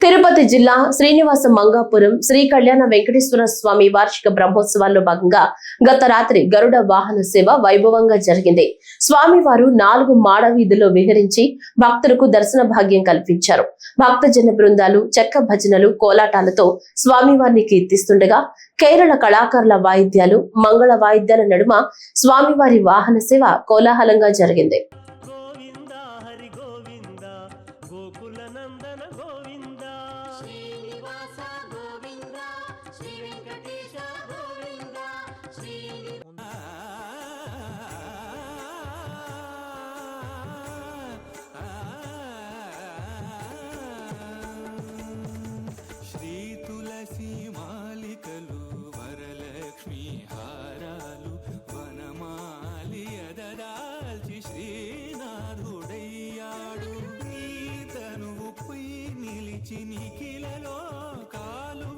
తిరుపతి జిల్లా శ్రీనివాస మంగాపురం శ్రీ కళ్యాణ వెంకటేశ్వర స్వామి వార్షిక బ్రహ్మోత్సవాల్లో భాగంగా గత రాత్రి గరుడ వాహన సేవ వైభవంగా జరిగింది. స్వామివారు 4 మాడ వీధుల్లో విహరించి భక్తులకు దర్శన భాగ్యం కల్పించారు. భక్తజన బృందాలు చెక్క భజనలు కోలాటాలతో స్వామివారిని కీర్తిస్తుండగా కేరళ కళాకారుల వాయిద్యాలు మంగళ వాయిద్యాల నడుమ స్వామివారి వాహన సేవ కోలాహలంగా జరిగింది. మాలికలు వరలక్ష్మి హారాలు వనమాలి అదదాల్చి శ్రీనాథుడయ్యాడు. నీ తనువుపై నిలిచి నిఖిలలో కాలు